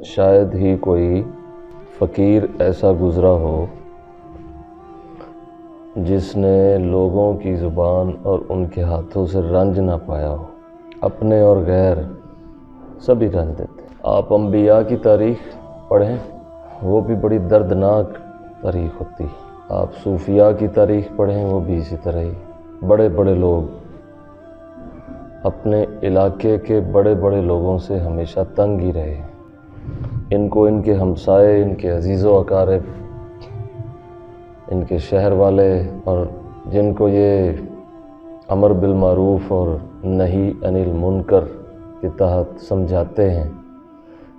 شاید ہی کوئی فقیر ایسا گزرا ہو جس نے لوگوں کی زبان اور ان کے ہاتھوں سے رنج نہ پایا ہو۔ اپنے اور غیر سبھی رنج دیتے ہیں۔ آپ انبیاء کی تاریخ پڑھیں، وہ بھی بڑی دردناک تاریخ ہوتی ہے۔ آپ صوفیاء کی تاریخ پڑھیں، وہ بھی اسی طرح ہی۔ بڑے بڑے لوگ اپنے علاقے کے بڑے بڑے لوگوں سے ہمیشہ تنگ ہی رہے۔ ان کو ان کے ہمسائے، ان کے عزیز و اقارب، ان کے شہر والے، اور جن کو یہ امر بالمعروف اور نہی عن المنکر کے تحت سمجھاتے ہیں،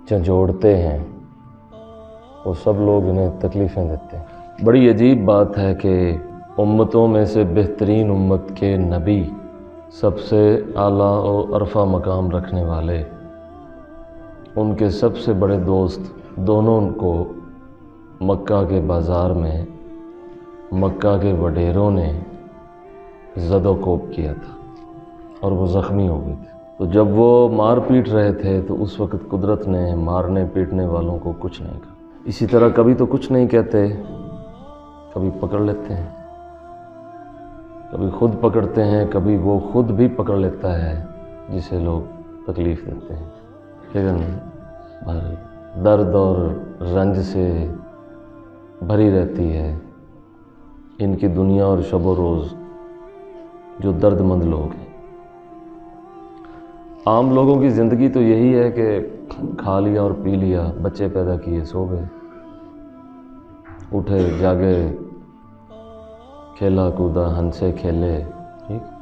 جھنجھوڑتے ہیں، وہ سب لوگ انہیں تکلیفیں دیتے ہیں۔ بڑی عجیب بات ہے کہ امتوں میں سے بہترین امت کے نبی، سب سے اعلیٰ و عرفہ مقام رکھنے والے، ان کے سب سے بڑے دوست دونوں کو مکہ کے بازار میں مکہ کے وڈیروں نے زد و کوب کیا تھا اور وہ زخمی ہو گئے تھے۔ تو جب وہ مار پیٹ رہے تھے تو اس وقت قدرت نے مارنے پیٹنے والوں کو کچھ نہیں کہا۔ اسی طرح کبھی تو کچھ نہیں کہتے، کبھی پکڑ لیتے ہیں، کبھی خود پکڑتے ہیں، کبھی وہ خود بھی پکڑ لیتا ہے جسے لوگ تکلیف دیتے ہیں۔ لیکن درد اور رنج سے بھری رہتی ہے ان کی دنیا اور شب و روز جو درد مند لوگ ہیں۔ عام لوگوں کی زندگی تو یہی ہے کہ کھا لیا اور پی لیا، بچے پیدا کیے، سو گئے، اٹھے جاگے، کھیلا کودا، ہنسے کھیلے، ٹھیک،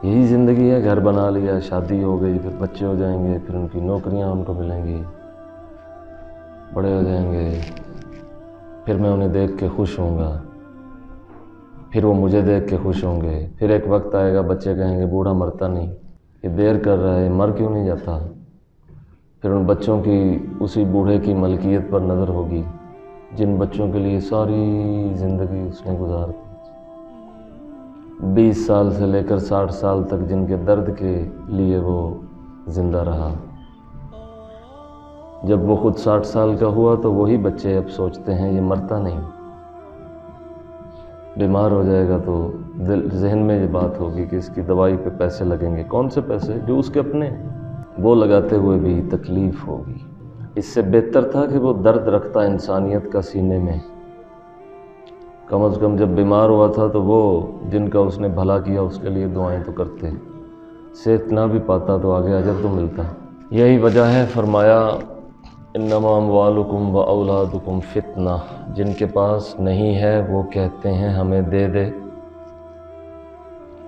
یہی زندگی ہے۔ گھر بنا لیا، شادی ہو گئی، پھر بچے ہو جائیں گے، پھر ان کی نوکریاں ان کو ملیں گی، بڑے ہو جائیں گے، پھر میں انہیں دیکھ کے خوش ہوں گا، پھر وہ مجھے دیکھ کے خوش ہوں گے، پھر ایک وقت آئے گا بچے کہیں گے بوڑھا مرتا نہیں، یہ دیر کر رہا ہے، مر کیوں نہیں جاتا؟ پھر ان بچوں کی اسی بوڑھے کی ملکیت پر نظر ہوگی جن بچوں کے لیے ساری زندگی اس نے گزار دی، 20 سال سے لے کر 60 سال تک جن کے درد کے لیے وہ زندہ رہا۔ جب وہ خود 60 سال کا ہوا تو وہی بچے اب سوچتے ہیں یہ مرتا نہیں، بیمار ہو جائے گا تو ذہن میں یہ بات ہوگی کہ اس کی دوائی پہ پیسے لگیں گے۔ کون سے پیسے؟ جو اس کے اپنے، وہ لگاتے ہوئے بھی تکلیف ہوگی۔ اس سے بہتر تھا کہ وہ درد رکھتا انسانیت کا سینے میں، کم از کم جب بیمار ہوا تھا تو وہ جن کا اس نے بھلا کیا اس کے لیے دعائیں تو کرتے، صحت نہ بھی پاتا تو آگے اجر تو ملتا۔ یہی وجہ ہے فرمایا انما اموالکم و اولادکم فتنہ، جن کے پاس نہیں ہے وہ کہتے ہیں ہمیں دے دے،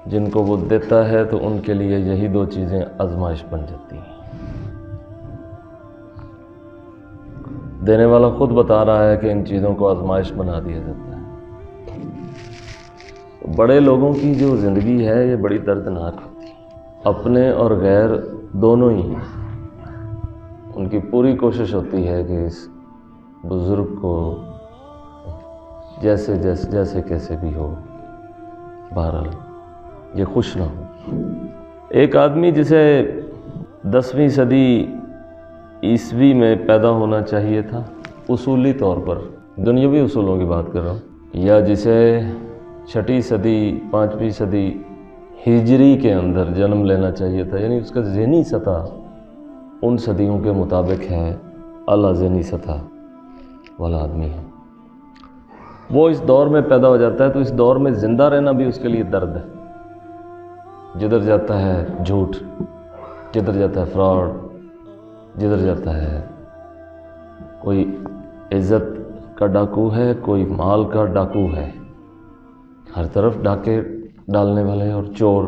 جن کو وہ دیتا ہے تو ان کے لیے یہی دو چیزیں آزمائش بن جاتی ہیں۔ دینے والا خود بتا رہا ہے کہ ان چیزوں کو آزمائش بنا دیا جاتا ہے۔ بڑے لوگوں کی جو زندگی ہے یہ بڑی دردناک ہوتی ہے، اپنے اور غیر دونوں ہی۔ ان کی پوری کوشش ہوتی ہے کہ اس بزرگ کو جیسے کیسے بھی ہو، بہرحال یہ خوش نہ ہو۔ ایک آدمی جسے 10ویں صدی عیسوی میں پیدا ہونا چاہیے تھا، اصولی طور پر دنیاوی اصولوں کی بات کر رہا ہوں، یا جسے 6 صدی 5ویں صدی ہجری کے اندر جنم لینا چاہیے تھا، یعنی اس کا ذہنی سطح ان صدیوں کے مطابق ہے، اعلیٰ ذہنی سطح والا آدمی ہے، وہ اس دور میں پیدا ہو جاتا ہے تو اس دور میں زندہ رہنا بھی اس کے لیے درد ہے۔ جدھر جاتا ہے جھوٹ، جدھر جاتا ہے فراڈ، جدھر جاتا ہے کوئی عزت کا ڈاکو ہے، کوئی مال کا ڈاکو ہے، ہر طرف ڈاکے ڈالنے والے اور چور۔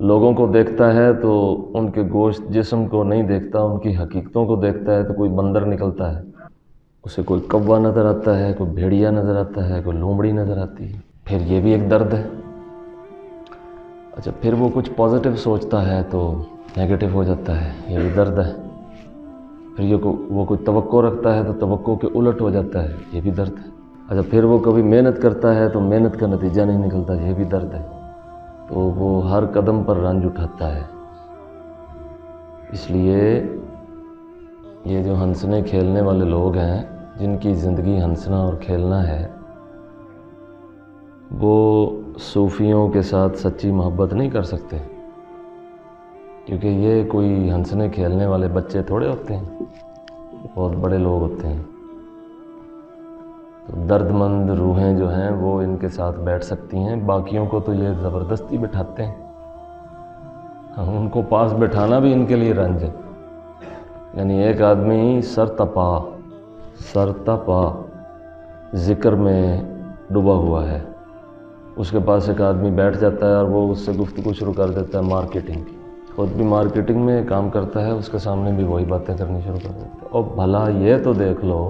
لوگوں کو دیکھتا ہے تو ان کے گوشت جسم کو نہیں دیکھتا، ان کی حقیقتوں کو دیکھتا ہے تو کوئی بندر نکلتا ہے، اسے کوئی کوا نظر آتا ہے، کوئی بھیڑیا نظر آتا ہے، کوئی لومڑی نظر آتی ہے۔ پھر یہ بھی ایک درد ہے۔ اچھا، پھر وہ کچھ پازیٹیو سوچتا ہے تو نیگیٹو ہو جاتا ہے، یہ بھی درد ہے۔ پھر وہ کوئی توقع رکھتا ہے تو توقع کے الٹ ہو جاتا ہے، یہ بھی درد ہے۔ اچھا، پھر وہ کبھی محنت کرتا ہے تو محنت کا نتیجہ نہیں نکلتا، یہ بھی درد ہے۔ تو وہ ہر قدم پر رنج اٹھاتا ہے۔ اس لیے یہ جو ہنسنے کھیلنے والے لوگ ہیں جن کی زندگی ہنسنا اور کھیلنا ہے، وہ صوفیوں کے ساتھ سچی محبت نہیں کر سکتے، کیونکہ یہ کوئی ہنسنے کھیلنے والے بچے تھوڑے ہوتے ہیں، بہت بڑے لوگ ہوتے ہیں۔ تو درد مند روحیں جو ہیں وہ ان کے ساتھ بیٹھ سکتی ہیں، باقیوں کو تو یہ زبردستی بٹھاتے ہیں۔ ان کو پاس بٹھانا بھی ان کے لیے رنج ہے۔ یعنی ایک آدمی سر تپا ذکر میں ڈوبا ہوا ہے، اس کے پاس ایک آدمی بیٹھ جاتا ہے اور وہ اس سے گفتگو شروع کر دیتا ہے مارکیٹنگ کی، خود بھی مارکیٹنگ میں کام کرتا ہے، اس کے سامنے بھی وہی باتیں کرنی شروع کر دیتا ہے۔ اور بھلا یہ تو دیکھ لو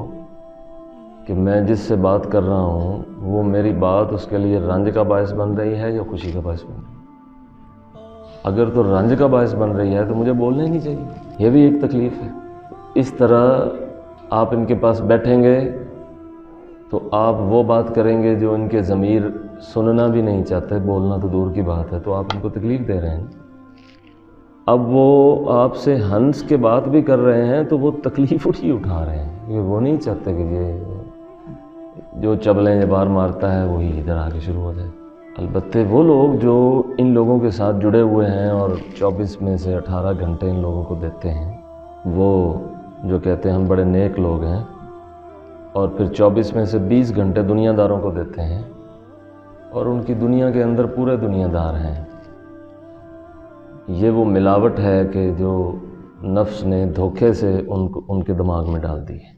کہ میں جس سے بات کر رہا ہوں وہ میری بات اس کے لیے رنج کا باعث بن رہی ہے یا خوشی کا باعث بن رہی ہے۔ اگر تو رنج کا باعث بن رہی ہے تو مجھے بولنا ہی نہیں چاہیے، یہ بھی ایک تکلیف ہے۔ اس طرح آپ ان کے پاس بیٹھیں گے تو آپ وہ بات کریں گے جو ان کے ضمیر سننا بھی نہیں چاہتے، بولنا تو دور کی بات ہے، تو آپ ان کو تکلیف دے رہے ہیں۔ اب وہ آپ سے ہنس کے بات بھی کر رہے ہیں تو وہ تکلیف ہی اٹھا رہے ہیں، یہ وہ نہیں چاہتے کہ یہ جو چبلیں یہ بار مارتا ہے وہی ادھر آگے شروع ہو جائے۔ البتہ وہ لوگ جو ان لوگوں کے ساتھ جڑے ہوئے ہیں اور 24 میں سے 18 گھنٹے ان لوگوں کو دیتے ہیں، وہ جو کہتے ہیں ہم بڑے نیک لوگ ہیں، اور پھر 24 میں سے 20 گھنٹے دنیا داروں کو دیتے ہیں، اور ان کی دنیا کے اندر پورے دنیا دار ہیں۔ یہ وہ ملاوٹ ہے کہ جو نفس نے دھوکے سے ان کے دماغ میں ڈال دی ہے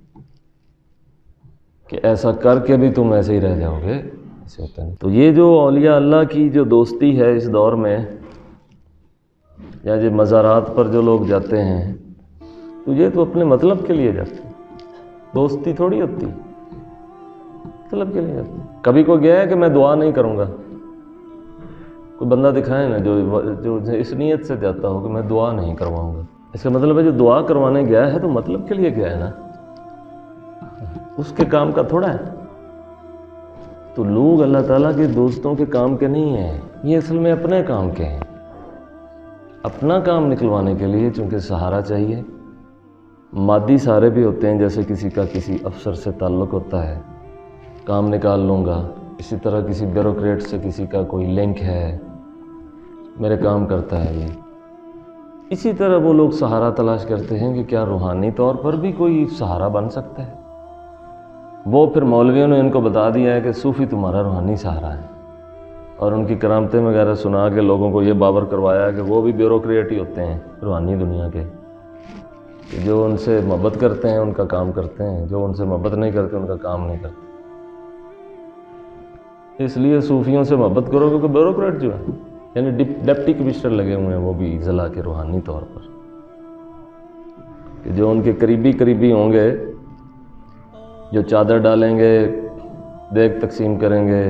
کہ ایسا کر کے بھی تم ایسے ہی رہ جاؤ گے، ایسے ہوتا نہیں۔ تو یہ جو اولیاء اللہ کی جو دوستی ہے اس دور میں، یا جو مزارات پر جو لوگ جاتے ہیں، تو یہ تو اپنے مطلب کے لیے جاتے ہیں، دوستی تھوڑی ہوتی، مطلب کے لیے جاتے ہیں۔ کبھی کوئی گیا ہے کہ میں دعا نہیں کروں گا؟ کوئی بندہ دکھائے نا جو اس نیت سے جاتا ہو کہ میں دعا نہیں کرواؤں گا، اس کا مطلب ہے جو دعا کروانے گیا ہے تو مطلب کے لیے گیا ہے نا، اس کے کام کا تھوڑا ہے۔ تو لوگ اللہ تعالیٰ کے دوستوں کے کام کے نہیں ہیں، یہ اصل میں اپنے کام کے ہیں۔ اپنا کام نکلوانے کے لیے چونکہ سہارا چاہیے، مادی سہارے بھی ہوتے ہیں، جیسے کسی کا کسی افسر سے تعلق ہوتا ہے، کام نکال لوں گا، اسی طرح کسی بیوروکریٹ سے کسی کا کوئی لنک ہے، میرے کام کرتا ہے یہ۔ اسی طرح وہ لوگ سہارا تلاش کرتے ہیں کہ کیا روحانی طور پر بھی کوئی سہارا بن سکتا ہے۔ وہ پھر مولویوں نے ان کو بتا دیا ہے کہ صوفی تمہارا روحانی سہارا ہے، اور ان کی کرامتیں وغیرہ سنا کے لوگوں کو یہ باور کروایا کہ وہ بھی بیوروکریٹ ہی ہوتے ہیں روحانی دنیا کے، کہ جو ان سے محبت کرتے ہیں ان کا کام کرتے ہیں، جو ان سے محبت نہیں کرتے ان کا کام نہیں کرتے۔ اس لیے صوفیوں سے محبت کرو کیونکہ بیوروکریٹ جو ہے، یعنی ڈپٹی کمشنر لگے ہوئے ہیں وہ بھی ضلع کے روحانی طور پر، کہ جو ان کے قریبی ہوں گے، جو چادر ڈالیں گے، دیگ تقسیم کریں گے،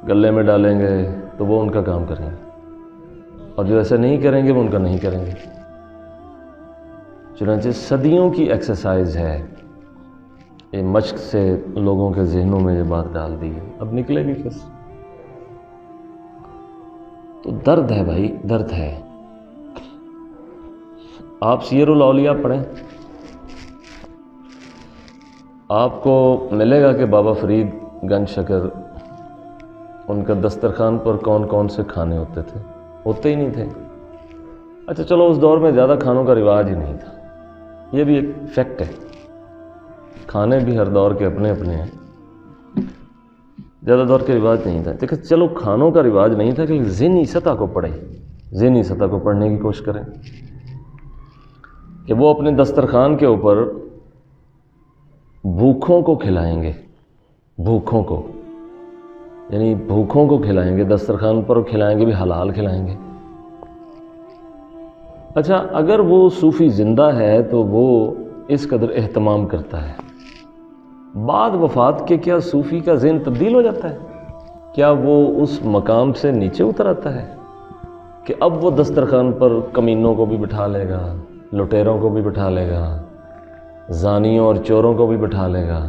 گلے میں ڈالیں گے، تو وہ ان کا کام کریں گے، اور جو ایسے نہیں کریں گے وہ ان کا نہیں کریں گے۔ چنانچہ صدیوں کی ایکسرسائز ہے، یہ مشق سے لوگوں کے ذہنوں میں یہ بات ڈال دی ہے، اب نکلے گی کس؟ تو درد ہے بھائی، درد ہے۔ آپ سیر الاولیاء پڑھیں، آپ کو ملے گا کہ بابا فرید گنج شکر ان کا دسترخوان پر کون کون سے کھانے ہوتے تھے، ہوتے ہی نہیں تھے۔ اچھا چلو اس دور میں زیادہ کھانوں کا رواج ہی نہیں تھا، یہ بھی ایک فیکٹ ہے، کھانے بھی ہر دور کے اپنے اپنے ہیں، زیادہ دور کے رواج نہیں تھا۔ دیکھیں چلو کھانوں کا رواج نہیں تھا، کہ ذہنی سطح کو پڑھیں، ذہنی سطح کو پڑھنے کی کوشش کریں کہ وہ اپنے دسترخوان کے اوپر بھوکھوں کو کھلائیں گے، بھوکھوں کو، یعنی بھوکھوں کو کھلائیں گے، دسترخوان پر کھلائیں گے بھی حلال کھلائیں گے۔ اچھا اگر وہ صوفی زندہ ہے تو وہ اس قدر اہتمام کرتا ہے، بعد وفات کے کیا صوفی کا ذہن تبدیل ہو جاتا ہے؟ کیا وہ اس مقام سے نیچے اتر آتا ہے کہ اب وہ دسترخوان پر کمینوں کو بھی بٹھا لے گا، لٹیروں کو بھی بٹھا لے گا، زانیوں اور چوروں کو بھی بٹھا لے گا،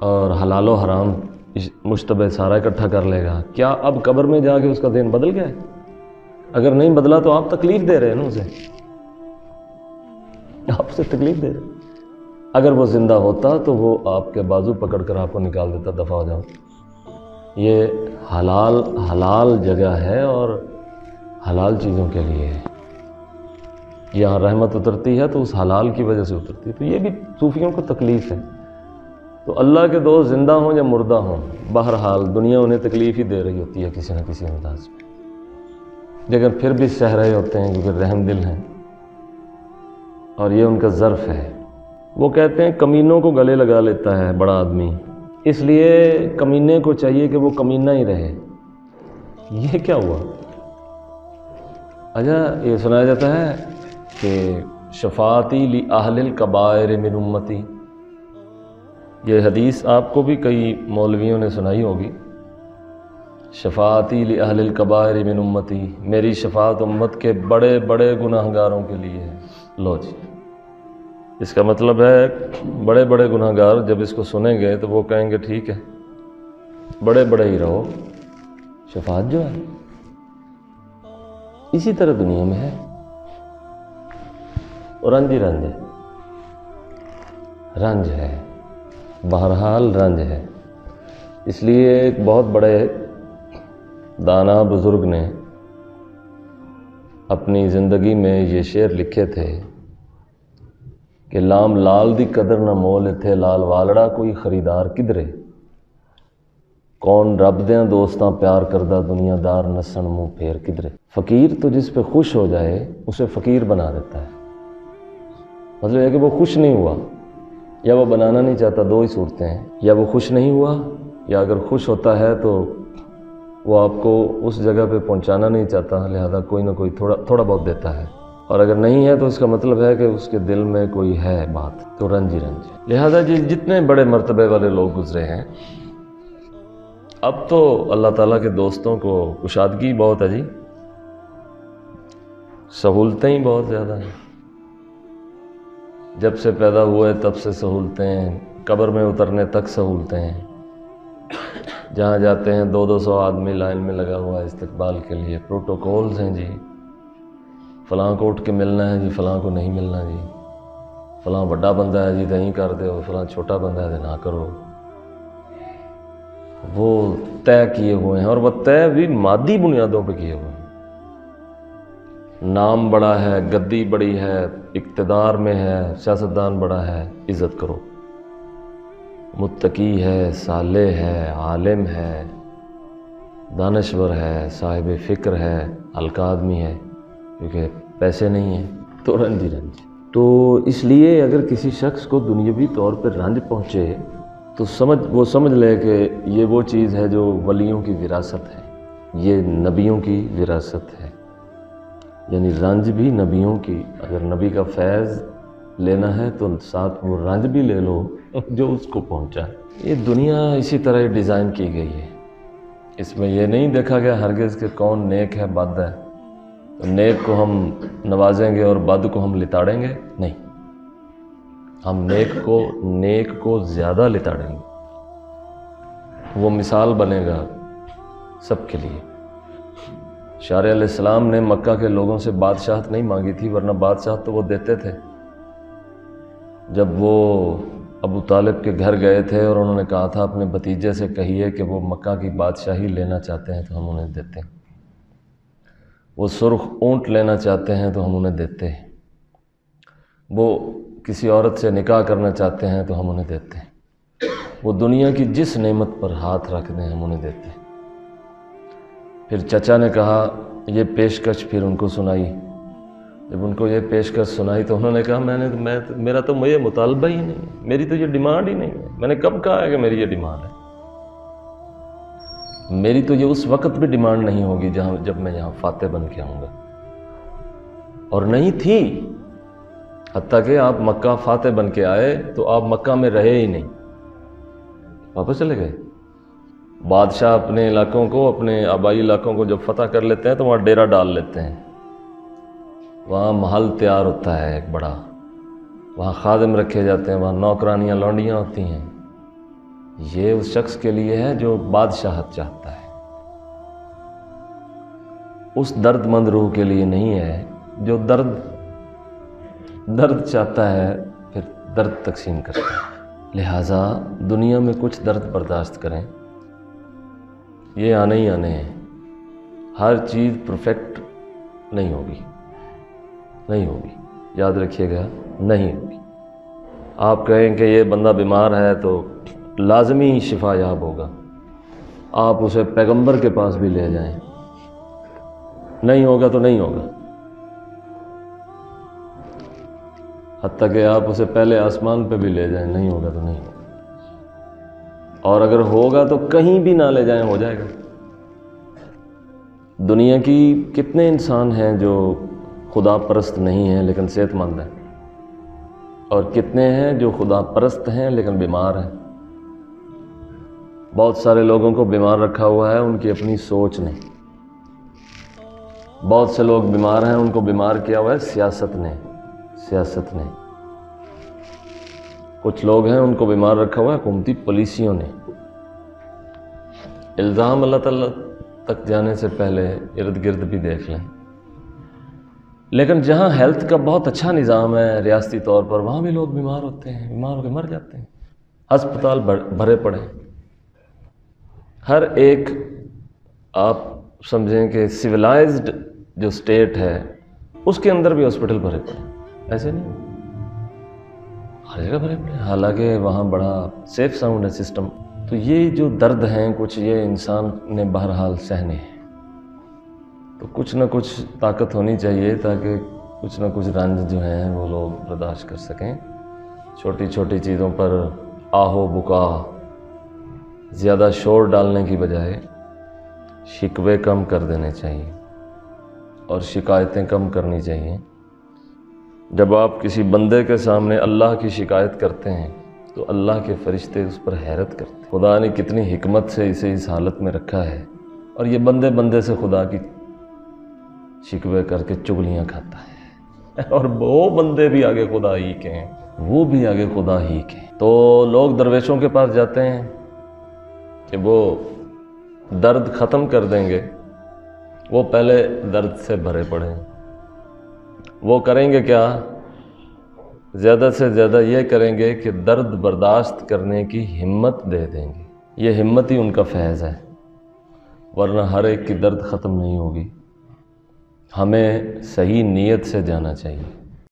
اور حلال و حرام مشتبہ سارا اکٹھا کر لے گا؟ کیا اب قبر میں جا کے اس کا ذہن بدل گیا ہے؟ اگر نہیں بدلا تو آپ تکلیف دے رہے ہیں نا اسے، آپ سے تکلیف دے رہے. اگر وہ زندہ ہوتا تو وہ آپ کے بازو پکڑ کر آپ کو نکال دیتا, دفع ہو جاؤ. یہ حلال جگہ ہے اور حلال چیزوں کے لیے ہے. یہاں رحمت اترتی ہے تو اس حلال کی وجہ سے اترتی ہے. تو یہ بھی صوفیوں کو تکلیف ہے. تو اللہ کے دوست زندہ ہوں یا مردہ ہوں, بہرحال دنیا انہیں تکلیف ہی دے رہی ہوتی ہے کسی نہ کسی انداز میں, لیکن پھر بھی سہ رہے ہوتے ہیں کیونکہ رحم دل ہیں اور یہ ان کا ظرف ہے. وہ کہتے ہیں کمینوں کو گلے لگا لیتا ہے بڑا آدمی, اس لیے کمینے کو چاہیے کہ وہ کمینہ ہی رہے. یہ کیا ہوا؟ اچھا, یہ سنایا جاتا ہے کہ شفاعتی لأہل الکبائر من امتی. یہ حدیث آپ کو بھی کئی مولویوں نے سنائی ہوگی. شفاعتی لأہل الکبائر من امتی, میری شفاعت امت کے بڑے بڑے گناہ گاروں کے لیے ہے. لو جی, اس کا مطلب ہے بڑے بڑے گناہ گار جب اس کو سنیں گے تو وہ کہیں گے ٹھیک ہے بڑے بڑے ہی رہو, شفاعت جو ہے اسی طرح دنیا میں ہے. اور رنج ہی رنج ہے, رنج ہے, بہرحال رنج ہے. اس لیے ایک بہت بڑے دانا بزرگ نے اپنی زندگی میں یہ شعر لکھے تھے کہ لام لال دی قدر نہ مول تھے لال والڑا کوئی خریدار کدرے, کون رب دیاں دوستاں پیار کردہ دنیا دار نسن منہ پھیر کدرے. فقیر تو جس پہ خوش ہو جائے اسے فقیر بنا دیتا ہے. مطلب ہے کہ وہ خوش نہیں ہوا یا وہ بنانا نہیں چاہتا, دو ہی صورتیں ہیں, یا وہ خوش نہیں ہوا یا اگر خوش ہوتا ہے تو وہ آپ کو اس جگہ پہ پہنچانا نہیں چاہتا, لہذا کوئی نہ کوئی تھوڑا بہت دیتا ہے. اور اگر نہیں ہے تو اس کا مطلب ہے کہ اس کے دل میں کوئی ہے بات, تو رنج ہی رنج ہے. لہذا جتنے بڑے مرتبے والے لوگ گزرے ہیں, اب تو اللہ تعالیٰ کے دوستوں کو کشادگی بہت ہے جی, سہولتیں ہی بہت زیادہ ہیں. جب سے پیدا ہوئے تب سے سہولتیں, قبر میں اترنے تک سہولتیں ہیں. جہاں جاتے ہیں 200 آدمی لائن میں لگا ہوا ہے استقبال کے لیے, پروٹوکولز ہیں جی, فلاں کو اٹھ کے ملنا ہے جی, فلاں کو نہیں ملنا جی, فلاں بڑا بندہ ہے جی تو نہیں کر دو, فلاں چھوٹا بندہ ہے تو نہ کرو. وہ طے کیے ہوئے ہیں, اور وہ طے بھی مادی بنیادوں پہ کیے ہوئے ہیں. نام بڑا ہے, گدی بڑی ہے, اقتدار میں ہے, سیاستدان بڑا ہے, عزت کرو. متقی ہے, صالح ہے, عالم ہے, دانشور ہے, صاحب فکر ہے, ہلکا آدمی ہے, کیونکہ پیسے نہیں ہیں تو رنج ہی رنج. تو اس لیے اگر کسی شخص کو دنیاوی طور پہ رنج پہنچے تو وہ سمجھ لے کہ یہ وہ چیز ہے جو ولیوں کی وراثت ہے, یہ نبیوں کی وراثت ہے. یعنی رنج بھی نبیوں کی, اگر نبی کا فیض لینا ہے تو ساتھ وہ رنج بھی لے لو جو اس کو پہنچا ہے. یہ دنیا اسی طرح ڈیزائن کی گئی ہے. اس میں یہ نہیں دیکھا گیا ہرگز کہ کون نیک ہے بد ہے, تو نیک کو ہم نوازیں گے اور بد کو ہم لتاڑیں گے. نہیں, ہم نیک کو زیادہ لتاڑیں گے. وہ مثال بنے گا سب کے لیے. شارع علیہ السلام نے مکہ کے لوگوں سے بادشاہت نہیں مانگی تھی, ورنہ بادشاہت تو وہ دیتے تھے. جب وہ ابو طالب کے گھر گئے تھے اور انہوں نے کہا تھا اپنے بھتیجے سے کہیے کہ وہ مکہ کی بادشاہی لینا چاہتے ہیں تو ہم انہیں دیتے ہیں. وہ سرخ اونٹ لینا چاہتے ہیں تو ہم انہیں دیتے ہیں. وہ کسی عورت سے نکاح کرنا چاہتے ہیں تو ہم انہیں دیتے ہیں. وہ دنیا کی جس نعمت پر ہاتھ رکھ دیں ہم انہیں دیتے ہیں. پھر چچا نے کہا یہ پیشکش پھر ان کو سنائی. جب ان کو یہ پیشکش سنائی تو انہوں نے کہا میرا تو یہ مطالبہ ہی نہیں ہے, میری تو یہ ڈیمانڈ ہی نہیں ہے. میں نے کب کہا ہے کہ میری یہ ڈیمانڈ ہے؟ میری تو یہ اس وقت بھی ڈیمانڈ نہیں ہوگی جب میں یہاں فاتح بن کے آؤں گا, اور نہیں تھی. حتیٰ کہ آپ مکہ فاتح بن کے آئے تو آپ مکہ میں رہے ہی نہیں, واپس چلے گئے. بادشاہ اپنے علاقوں کو, اپنے آبائی علاقوں کو جب فتح کر لیتے ہیں تو وہاں ڈیرا ڈال لیتے ہیں. وہاں محل تیار ہوتا ہے ایک بڑا, وہاں خادم رکھے جاتے ہیں, وہاں نوکرانیاں لونڈیاں ہوتی ہیں. یہ اس شخص کے لیے ہے جو بادشاہت چاہتا ہے. اس درد مند روح کے لیے نہیں ہے جو درد درد چاہتا ہے پھر درد تقسیم کرتا ہے۔ لہٰذا دنیا میں کچھ درد برداشت کریں، یہ آنے ہی آنے ہیں۔ ہر چیز پرفیکٹ نہیں ہوگی، نہیں ہوگی، یاد رکھیے گا، نہیں ہوگی۔ آپ کہیں کہ یہ بندہ بیمار ہے تو لازمی شفا یاب ہوگا، آپ اسے پیغمبر کے پاس بھی لے جائیں، نہیں ہوگا تو نہیں ہوگا۔ حتیٰ کہ آپ اسے پہلے آسمان پہ بھی لے جائیں، نہیں ہوگا تو نہیں ہوگا۔ اور اگر ہوگا تو کہیں بھی نہ لے جائیں، ہو جائے گا۔ دنیا کی کتنے انسان ہیں جو خدا پرست نہیں ہیں لیکن صحت مند ہیں، اور کتنے ہیں جو خدا پرست ہیں لیکن بیمار ہیں۔ بہت سارے لوگوں کو بیمار رکھا ہوا ہے ان کی اپنی سوچ نے، بہت سے لوگ بیمار ہیں ان کو بیمار کیا ہوا ہے سیاست نے، سیاست نے۔ کچھ لوگ ہیں ان کو بیمار رکھا ہوا ہے حکومتی پالیسیوں نے۔ الزام اللہ تعالیٰ تک جانے سے پہلے ارد گرد بھی دیکھ لیں۔ لیکن جہاں ہیلتھ کا بہت اچھا نظام ہے ریاستی طور پر، وہاں بھی لوگ بیمار ہوتے ہیں، بیمار ہو کے مر جاتے ہیں، ہسپتال بھرے پڑے ہیں۔ ہر ایک آپ سمجھیں کہ سویلائزڈ جو اسٹیٹ ہے اس کے اندر بھی ہاسپٹل بھرے پڑے، ایسے نہیں، ہر جگہ بھرے پڑے، حالانکہ وہاں بڑا سیف ساؤنڈ ہے سسٹم۔ تو یہ جو درد ہیں کچھ، یہ انسان نے بہرحال سہنے ہیں، تو کچھ نہ کچھ طاقت ہونی چاہیے تاکہ کچھ نہ کچھ رنج جو ہیں وہ لوگ برداشت کر سکیں۔ چھوٹی چھوٹی چیزوں پر آہو بکا، زیادہ شور ڈالنے کی بجائے شکوے کم کر دینے چاہیے اور شکایتیں کم کرنی چاہیے۔ جب آپ کسی بندے کے سامنے اللہ کی شکایت کرتے ہیں تو اللہ کے فرشتے اس پر حیرت کرتے ہیں، خدا نے کتنی حکمت سے اسے اس حالت میں رکھا ہے، اور یہ بندے بندے سے خدا کی شکوے کر کے چگلیاں کھاتا ہے، اور وہ بندے بھی آگے خدا ہی کے ہیں، وہ بھی آگے خدا ہی کے ہیں۔ تو لوگ درویشوں کے پاس جاتے ہیں کہ وہ درد ختم کر دیں گے، وہ پہلے درد سے بھرے پڑے ہیں۔ وہ کریں گے کیا؟ زیادہ سے زیادہ یہ کریں گے کہ درد برداشت کرنے کی ہمت دے دیں گے، یہ ہمت ہی ان کا فیض ہے، ورنہ ہر ایک کی درد ختم نہیں ہوگی۔ ہمیں صحیح نیت سے جانا چاہیے۔